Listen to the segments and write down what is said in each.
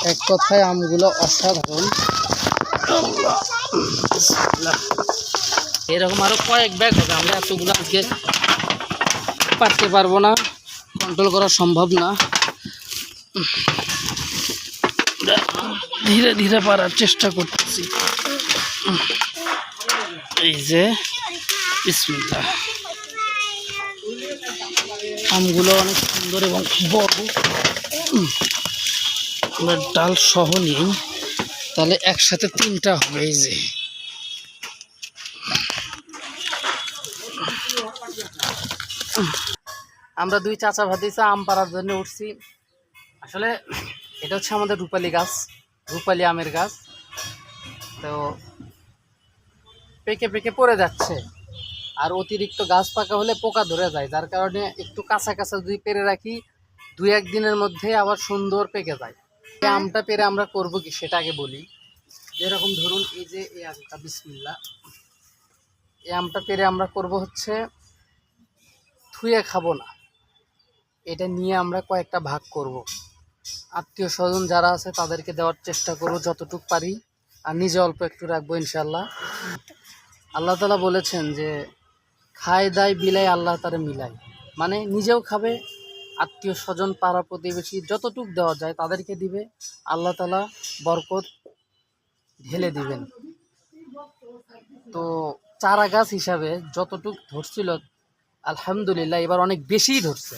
এক কথায় আমগুলো অসাধারণ। এরকম আরো কয়েক ব্যাগ হবে, আমরা এতগুলো আজকে পারতে পারবো না, কন্ট্রোল করা সম্ভব না। ধীরে ধীরে পারার চেষ্টা করতেছি। এই যে বিসমিল্লাহ, আমগুলো অনেক সুন্দর এবং বড়। আমরা ডাল সহ নিই, তাহলে একসাথে 3টা হবে। এই যে আমরা 2 চাচা ভাতিজা আম পাড়ার জন্য উঠছি। আসলে এটা হচ্ছে আমাদের রূপালী গাছ, রূপালী আমের গাছ। তো পেকে পেকে পড়ে যাচ্ছে, আর অতিরিক্ত গাছ পাকা হলে পোকা ধরে যায়, যার কারণে একটু কাঁচা কাঁচা যদি পেরে রাখি 2-1 দিনের মধ্যে আবার সুন্দর পেকে যায়। এই আমটা পেরে আমরা করব কি সেটা আগে বলি। যেরকম ধরুন এই যে এই আমটা, বিসমিল্লাহ, এই আমটা পেরে আমরা করব হচ্ছে থুয়ে খাবো না, এটা নিয়ে আমরা কয়েকটা ভাগ করব। আত্মীয় স্বজন যারা আছে তাদেরকে দেওয়ার চেষ্টা করব যতটুকু পারি, আর নিজে অল্প একটু রাখবো ইনশাল্লাহ। আল্লাহ তাআলা বলেছেন যে খায় দায় বিলাই আল্লাহ তারে মিলাই, মানে নিজেও খাবে, আত্মীয় স্বজন পাড়া প্রতিবেশী যতটুক দেওয়া যায় তাদেরকে দিবে, আল্লাহ তাআলা বরকত ঢেলে দিবেন। তো চারা গাছ হিসাবে যতটুক ধরছিল আলহামদুলিল্লাহ এবার অনেক বেশিই ধরছে।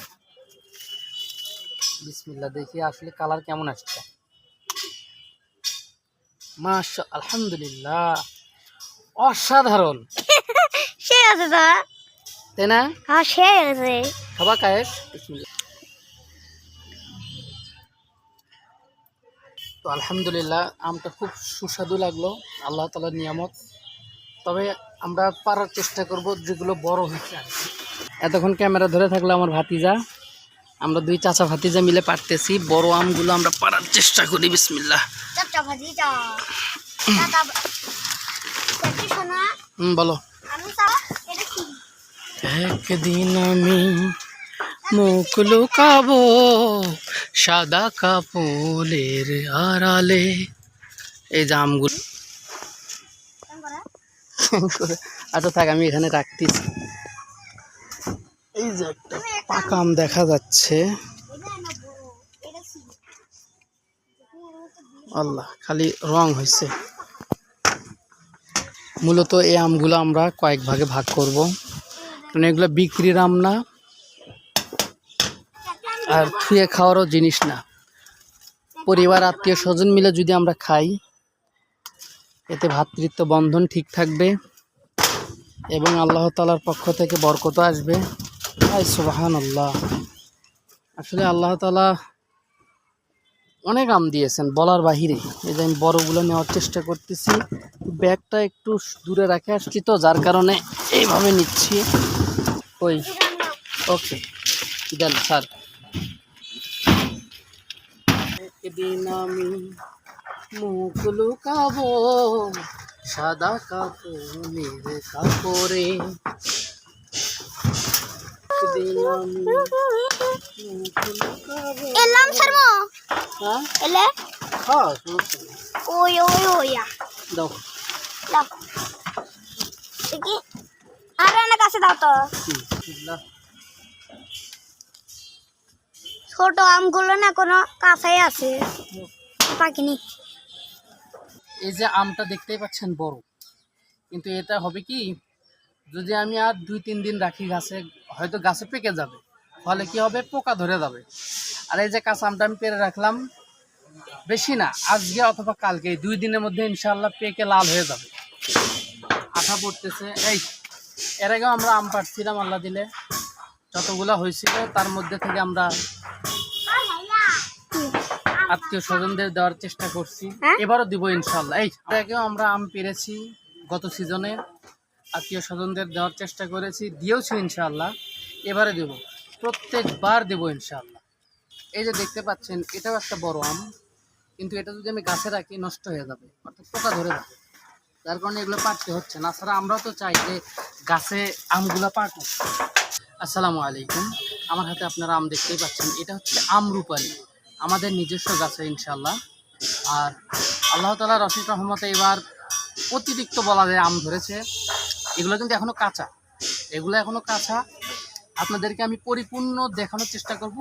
বিসমিল্লাহ, দেখি আসলে কালার কেমন আসছে। মাশা আলহামদুলিল্লাহ, অসাধারণ। সে আছে তো, তাই না? হ্যাঁ সে আছে। খাবা কায়েস? বিসমিল্লাহ। তো আলহামদুলিল্লাহ আমটা খুব সুস্বাদু লাগলো, আল্লাহ তাআলার নিয়ামত। তবে আমরা পারার চেষ্টা করব যেগুলো বড় হয়েছে। এতক্ষণ ক্যামেরা ধরে থাকলো আমার ভাতিজা, আমরা 2 চাচা ভাতিজা মিলে পারতেছি। বড় আমগুলো আমরা পারার চেষ্টা করি। বিসমিল্লাহ। বলো। একদিন আমি মুখ লুকাবো সাদা কাপড়ের আড়ালে। এই যে আমগুলো, আচ্ছা থাক, আমি এখানে রাখতেছি। এই যে একটা পাকা আম দেখা যাচ্ছে, আল্লাহ খালি রং হয়েছে। মূলত এই আমগুলো আমরা কয়েক ভাগে ভাগ করব, কারণ এগুলো বিক্রির আম না, আর থুয়ে খাওয়ারও জিনিস না। পরিবার আত্মীয় স্বজন মিলে যদি আমরা খাই, এতে ভ্রাতৃত্ব বন্ধন ঠিক থাকবে এবং আল্লাহ তাআলার পক্ষ থেকে বরকত আসবে। সুবহানাল্লাহ। আসলে আল্লাহ তাআলা অনেক আম দিয়েছেন বলার বাহিরে। এই যে আমি বড়গুলো নেওয়ার চেষ্টা করতেছি, ব্যাগটা একটু দূরে রাখে আসছি তো, যার কারণে এইভাবে নিচ্ছি। ওই ওকে দেন স্যার। একদিন আমি মুখ লুকাবো সাদা কাপড়ের কাপড়ে, একদিন আমি মুখ লুকাবো। এলাম শর্মা। হ্যাঁ এলে হ্যাঁ, সমস্যা নেই। ওই ওই ওইয়া দাও দাও দেখি, আর না কাছে দাও তো। ছোট আমগুলো না কোনো কাঁচাই আছে, পাকিনি। এই যে আমটা দেখতেই পাচ্ছেন বড়, কিন্তু এটা হবে কি, যদি আমি আর 2-3 দিন রাখি গাছে, হয়তো গাছে পেকে যাবে, ফলে কি হবে, পোকা ধরে যাবে। আর এই যে কাঁচা আমটা আমি পেরে রাখলাম, বেশি না, আজকে অথবা কালকে 2 দিনের মধ্যে ইনশাআল্লাহ পেকে লাল হয়ে যাবে, আঠা পড়তেছে। এই এর আগেও আমরা আম পাড়ছিলাম, আল্লাহ দিলে যতগুলো হয়েছিল তার মধ্যে থেকে আমরা আত্মীয় স্বজনদের দেওয়ার চেষ্টা করছি, এবারও দিব ইনশাআল্লাহ। এই আগেও আমরা আম পেরেছি গত সিজনে, আত্মীয় স্বজনদের দেওয়ার চেষ্টা করেছি, দিয়েওছি ইনশাআল্লাহ, এবারে দেব, প্রত্যেকবার দেব ইনশাআল্লাহ। এই যে দেখতে পাচ্ছেন এটাও একটা বড় আম, কিন্তু এটা যদি আমি গাছে রাখি নষ্ট হয়ে যাবে, অর্থাৎ পোকা ধরে যাবে, যার কারণে এগুলো পাকতে হচ্ছে না। ছাড়া আমরাও তো চাই যে গাছে আমগুলো পাকুক। আসসালামু আলাইকুম। আমার হাতে আপনারা আম দেখতেই পাচ্ছেন, এটা হচ্ছে আম রূপালী, আমাদের নিজস্ব গাছে ইনশাআল্লাহ। আর আল্লাহ তাআলার অশেষ রহমতে এবার অতিরিক্ত বলা যায় আম ধরেছে। এগুলো কিন্তু এখনও কাঁচা, আপনাদেরকে আমি পরিপূর্ণ দেখানোর চেষ্টা করব।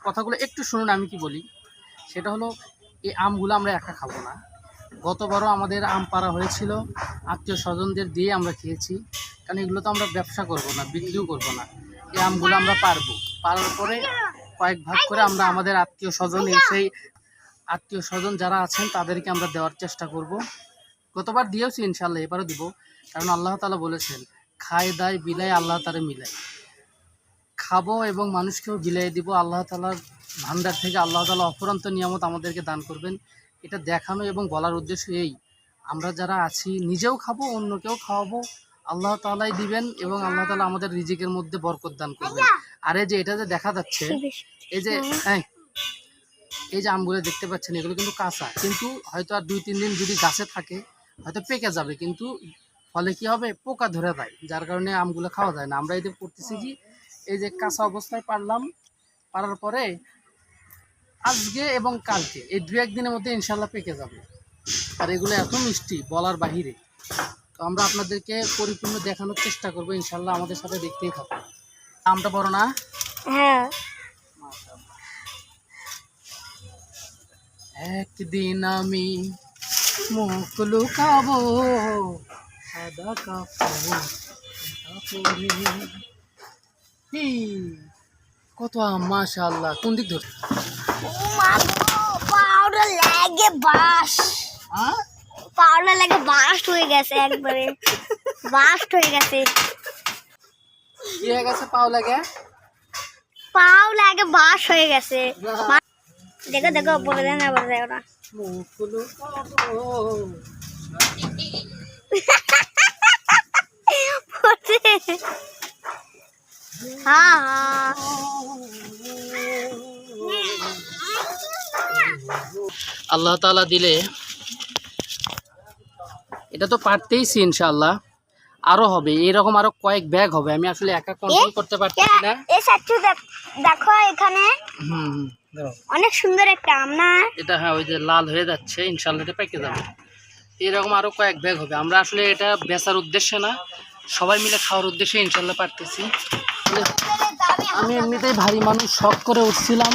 কথাগুলো একটু শুনুন আমি কি বলি। সেটা হলো, এই আমগুলো আমরা একা খাবো না। গতবারও আমাদের আম পাড়া হয়েছিল, আত্মীয় স্বজনদের দিয়ে আমরা খেয়েছি। কারণ এগুলো তো আমরা ব্যবসা করব না, বিক্রিও করব না। এই আমগুলো আমরা পারার পরে কয়েক ভাগ করে আমরা আমাদের আত্মীয় স্বজন যারা আছেন তাদেরকে আমরা দেওয়ার চেষ্টা করব। গতবার দিয়েওছি, ইনশাল্লাহ এবারও দিব। কারণ আল্লাহ তাআলা বলেছেন, খায় দায় বিলায় আল্লাহ তারে মিলায়। খাবো এবং মানুষকেও বিলাই দিব। আল্লাহ তাআলার ভান্ডার থেকে আল্লাহ তাআলা অফুরন্ত নিয়ামত আমাদেরকে দান করবেন। এটা দেখানো এবং বলার উদ্দেশ্য এই, আমরা যারা আছি নিজেও খাবো, অন্যকেও খাওয়াবো। আল্লাহ তাআলাই দিবেন এবং আল্লাহ তাআলা আমাদের রিজিকের মধ্যে বরকত দান করবেন। আর এই যে এটা যে দেখা যাচ্ছে, এই যে আমগুলো দেখতে পাচ্ছেন, এগুলো কিন্তু কাঁচা, কিন্তু হয়তো আর 2-3 দিন যদি গাছে থাকে হয়তো পেকে যাবে, কিন্তু ফলে কি হবে, পোকা ধরে যায়, যার কারণে আমগুলো খাওয়া যায় না। আমরা এদের করতেছি কি, এই যে কাঁচা অবস্থায় পারার পরে আজকে এবং কালকে এই 2-1 দিনের মধ্যে ইনশাল্লাহ পেকে যাবে। আর এগুলো এত মিষ্টি বলার বাহিরে। তো আমরা আপনাদেরকে পরিপূর্ণ দেখানোর চেষ্টা করবো, ইনশাল্লাহ আমাদের সাথে দেখতেই থাকবো। আমটা বড় না? হ্যাঁ। একদিন আমি মুখ লুকাবো সাদা কাপড় পরে। কত আম, মাশাআল্লাহ। কোন দিক ধর? পাউডার লাগে বাস, পাউডার লাগে বাস্ট হয়ে গেছে, একবারে বাস্ট হয়ে গেছে। কি হয়ে গেছে? পাও লাগে বাস হয়ে গেছে। দেখো দেখো, বলে দেয় না, বলে দেয় ওরা। মুখ লুকাবো। হ্যাঁ হ্যাঁ। আল্লাহ তাআলা দিলে এটা তো পারতেইছি, ইনশাআল্লাহ আরো হবে, এরকম আরো কয়েক ব্যাগ হবে। আমি আসলে একা কন্ট্রোল করতে পারছি না। এই সাথে দেখো এখানে অনেক সুন্দর একটা আম না এটা? হ্যাঁ, ওই যে লাল হয়ে যাচ্ছে, ইনশাআল্লাহ এটা পেকে যাবে। এরকম আরো কয়েক ব্যাগ হবে। আমরা আসলে এটা বেচার উদ্দেশ্যে না, সবাই মিলে খাওয়ার উদ্দেশ্যে ইনশাআল্লাহ পারতেছি। আমি এমনিতেই ভারী মানুষ, শখ করে উঠছিলাম,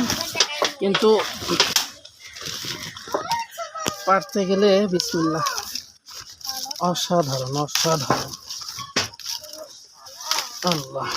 কিন্তু পারতে গেলে বিসমিল্লাহ, অসাধারণ অসাধারণ। আল্লাহ।